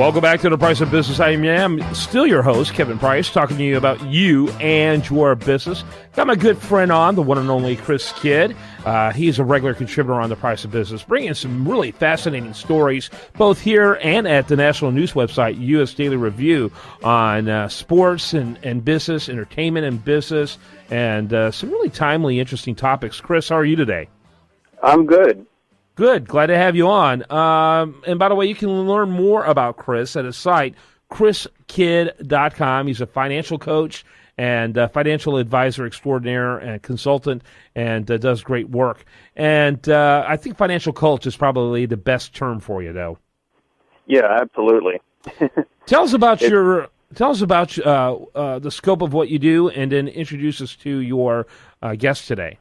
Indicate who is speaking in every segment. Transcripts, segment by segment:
Speaker 1: Welcome back to The Price of Business. I am still your host, Kevin Price, talking to you about you and your business. Got my good friend on, the one and only Chris Kidd. He's a regular contributor on The Price of Business, bringing some really fascinating stories, both here and at the national news website, U.S. Daily Review, on sports and business, entertainment and business, and some really timely, interesting topics. Chris, how are you today?
Speaker 2: I'm good.
Speaker 1: Good. Glad to have you on. And by the way, you can learn more about Chris at his site, chriskidd.com. He's a financial coach and financial advisor extraordinaire and consultant, and does great work. And I think financial coach is probably the best term for you, though.
Speaker 2: Yeah, absolutely.
Speaker 1: Tell us about the scope of what you do, and then introduce us to your guest today.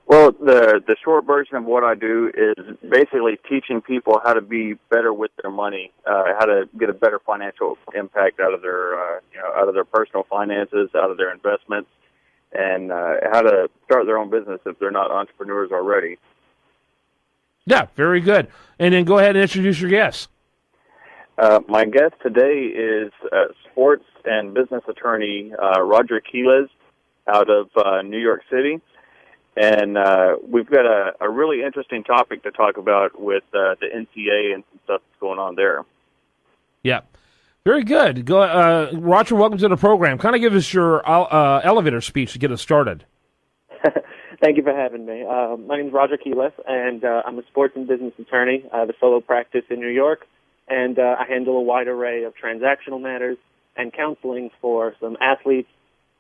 Speaker 2: Well, the short version of what I do is basically teaching people how to be better with their money, how to get a better financial impact out of their personal finances, out of their investments, and how to start their own business if they're not entrepreneurs already.
Speaker 1: Yeah, very good. And then go ahead and introduce your guest.
Speaker 2: My guest today is sports and business attorney Roger Quiles out of New York City. And we've got a really interesting topic to talk about with the NCAA and some stuff that's going on there. Yeah.
Speaker 1: Very good. Roger, welcome to the program. Kind of give us your elevator speech to get us started.
Speaker 3: Thank you for having me. My name is Roger Quiles, and I'm a sports and business attorney. I have a solo practice in New York, and I handle a wide array of transactional matters and counseling for some athletes,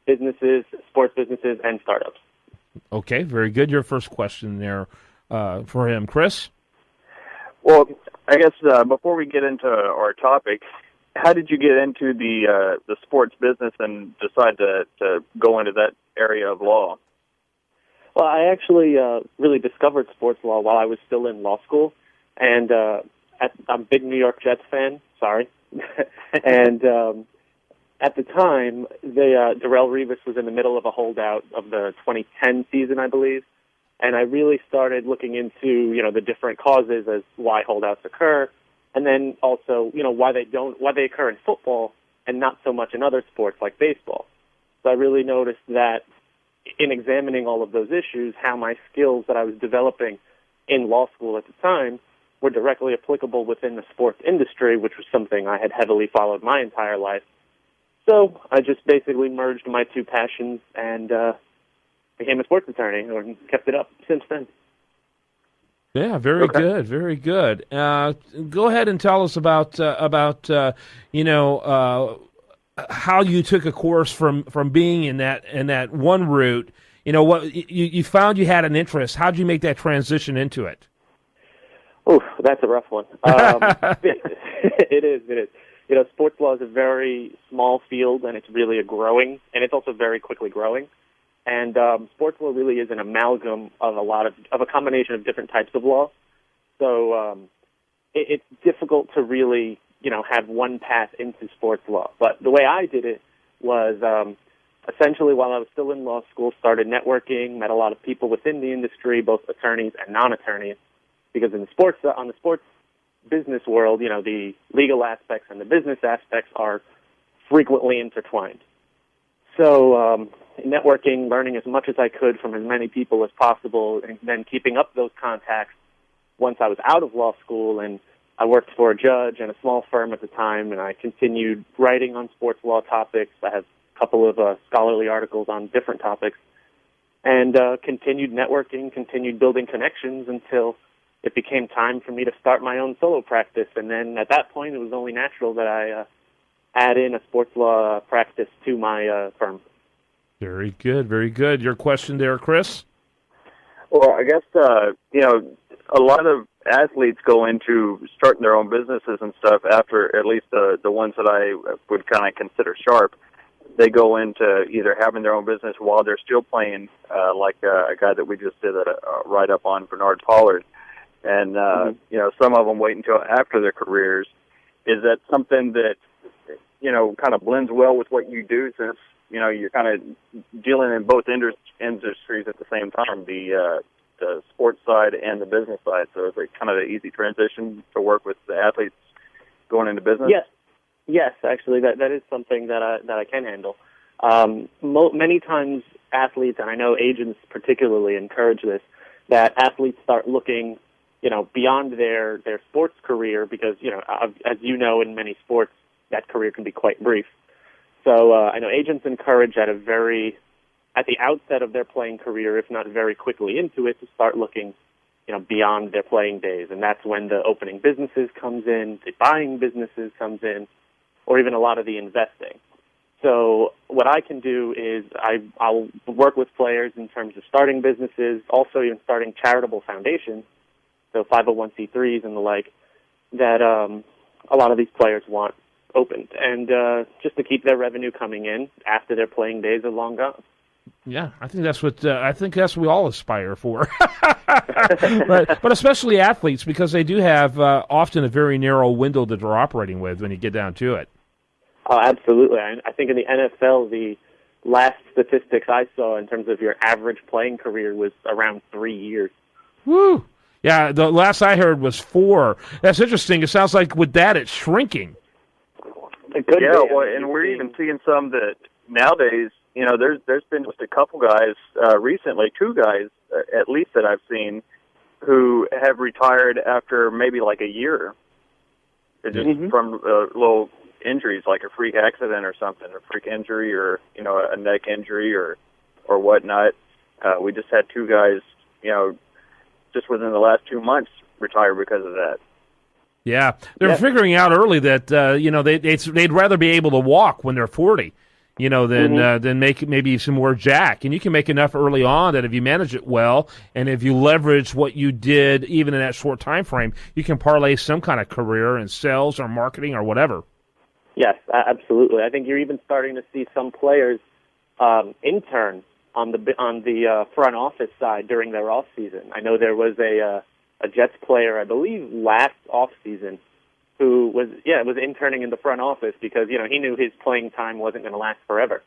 Speaker 3: businesses, sports businesses, and startups.
Speaker 1: Okay, very good. Your first question there for him. Chris?
Speaker 2: Well, I guess before we get into our topic, how did you get into the sports business and decide to go into that area of law?
Speaker 3: Well, I actually really discovered sports law while I was still in law school, and I'm a big New York Jets fan, sorry, and at the time, Darrelle Revis was in the middle of a holdout of the 2010 season, I believe, and I really started looking into, the different causes as why holdouts occur, and then also, why they occur in football and not so much in other sports like baseball. So I really noticed that in examining all of those issues, how my skills that I was developing in law school at the time were directly applicable within the sports industry, which was something I had heavily followed my entire life. So I just basically merged my two passions and became a sports attorney, and kept it up since then.
Speaker 1: Yeah, very good, very good. Go ahead and tell us about how you took a course from being in that one route. What you found you had an interest. How did you make that transition into it?
Speaker 3: Oh, that's a rough one. It is. Sports law is a very small field, and it's really it's also very quickly growing. And sports law really is an amalgam of a combination of different types of law. So it's difficult to really, have one path into sports law. But the way I did it was essentially while I was still in law school, started networking, met a lot of people within the industry, both attorneys and non-attorneys, because on the sports business world, the legal aspects and the business aspects are frequently intertwined. So networking, learning as much as I could from as many people as possible, and then keeping up those contacts once I was out of law school. And I worked for a judge and a small firm at the time, and I continued writing on sports law topics. I have a couple of scholarly articles on different topics, and continued networking, continued building connections until it became time for me to start my own solo practice. And then at that point, it was only natural that I add in a sports law practice to my firm.
Speaker 1: Very good, very good. Your question there, Chris?
Speaker 2: Well, I guess, a lot of athletes go into starting their own businesses and stuff after, at least the ones that I would kind of consider sharp. They go into either having their own business while they're still playing, like a guy that we just did a write-up on, Bernard Pollard. And, some of them wait until after their careers. Is that something that, kind of blends well with what you do, since, you're kind of dealing in both industries at the same time, the sports side and the business side? So it's like kind of an easy transition to work with the athletes going into business?
Speaker 3: Yes, actually, that is something that I can handle. Many times athletes, and I know agents particularly encourage this, that athletes start looking, beyond their sports career because, as you know, in many sports, that career can be quite brief. So I know agents encourage at the outset of their playing career, if not very quickly into it, to start looking, beyond their playing days. And that's when the opening businesses comes in, the buying businesses comes in, or even a lot of the investing. So what I can do is I'll work with players in terms of starting businesses, also even starting charitable foundations, so 501c3s and the like, that a lot of these players want opened, and just to keep their revenue coming in after their playing days are long gone.
Speaker 1: Yeah, I think that's what we all aspire for, but especially athletes, because they do have often a very narrow window that they're operating with when you get down to it.
Speaker 3: Oh, absolutely. I think in the NFL, the last statistics I saw in terms of your average playing career was around 3 years.
Speaker 1: Woo! Yeah, the last I heard was 4. That's interesting. It sounds like with that, it's shrinking.
Speaker 3: It could be.
Speaker 2: Well, and we're even seeing some that nowadays, there's been just a couple guys recently, 2 guys at least that I've seen, who have retired after maybe like a year. They're just from little injuries, like a freak accident or something, a freak injury or, a neck injury or whatnot. We just had 2 guys, just within the last 2 months retire because of that.
Speaker 1: Yeah, they're figuring out early that they'd rather be able to walk when they're 40, than make maybe some more jack. And you can make enough early on that if you manage it well, and if you leverage what you did even in that short time frame, you can parlay some kind of career in sales or marketing or whatever.
Speaker 3: Yes, absolutely. I think you're even starting to see some players intern on the front office side during their off season. I know there was a Jets player, I believe, last off season, who was interning in the front office because he knew his playing time wasn't going to last forever.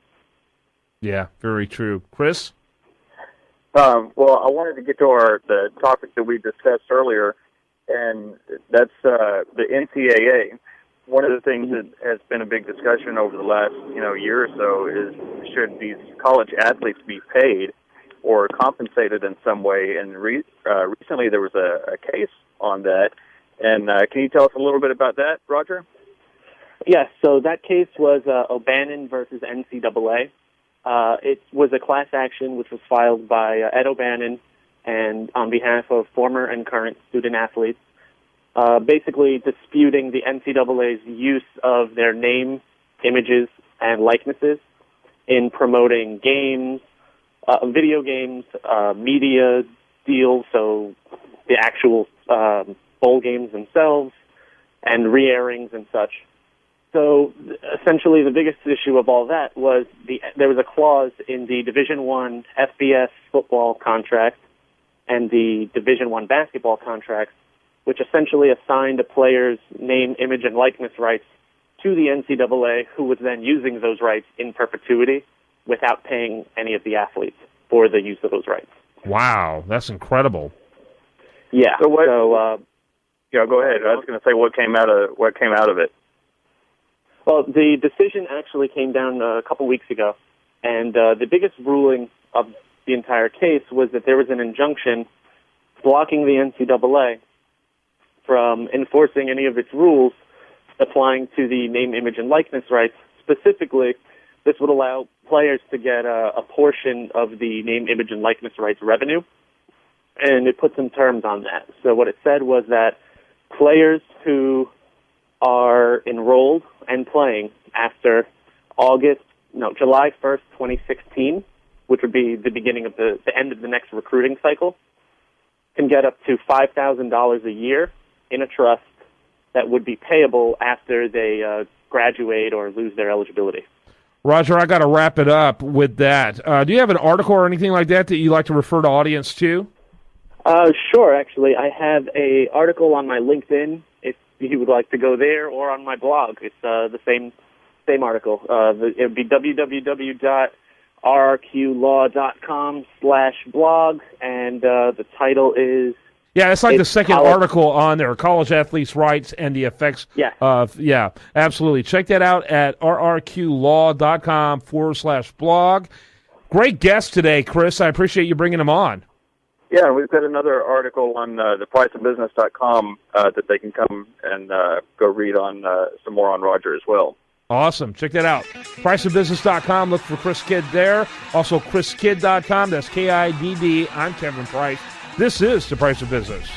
Speaker 1: Yeah, very true. Chris?
Speaker 2: Well, I wanted to get to the topic that we discussed earlier, and that's the NCAA. One of the things that has been a big discussion over the last year or so is, should these college athletes be paid or compensated in some way? And recently there was a case on that. And can you tell us a little bit about that, Roger?
Speaker 3: Yes, so that case was O'Bannon versus NCAA. It was a class action which was filed by Ed O'Bannon and on behalf of former and current student athletes, basically disputing the NCAA's use of their name, images, and likenesses in promoting games, video games, media deals, so the actual bowl games themselves, and re-airings and such. So essentially the biggest issue of all that was there was a clause in the Division I FBS football contract and the Division I basketball contract, which essentially assigned a player's name, image, and likeness rights to the NCAA, who was then using those rights in perpetuity without paying any of the athletes for the use of those rights.
Speaker 1: Wow, that's incredible.
Speaker 3: Yeah.
Speaker 2: So go ahead. I was going to say what came out of it.
Speaker 3: Well, the decision actually came down a couple weeks ago, and the biggest ruling of the entire case was that there was an injunction blocking the NCAA from enforcing any of its rules applying to the name, image, and likeness rights. Specifically, this would allow players to get a portion of the name, image, and likeness rights revenue, and it put some terms on that. So what it said was that players who are enrolled and playing after July 1st, 2016, which would be the beginning of the end of the next recruiting cycle, can get up to $5,000 a year in a trust that would be payable after they graduate or lose their eligibility.
Speaker 1: Roger, I got to wrap it up with that. Do you have an article or anything like that you'd like to refer to audience to?
Speaker 3: Sure, actually. I have an article on my LinkedIn, if you would like to go there, or on my blog. It's the same article. It would be www.rrqlaw.com/blog, and the title is
Speaker 1: Yeah, it's like the second
Speaker 3: college-
Speaker 1: article on there, college athletes' rights and the effects
Speaker 3: Yeah.
Speaker 1: of, yeah, absolutely. Check that out at rrqlaw.com/blog. Great guest today, Chris. I appreciate you bringing him on.
Speaker 2: Yeah, we've got another article on thepriceofbusiness.com that they can come and go read on some more on Roger as well.
Speaker 1: Awesome. Check that out. Priceofbusiness.com. Look for Chris Kidd there. Also, chriskidd.com. That's KIDD. I'm Kevin Price. This is The Price of Business.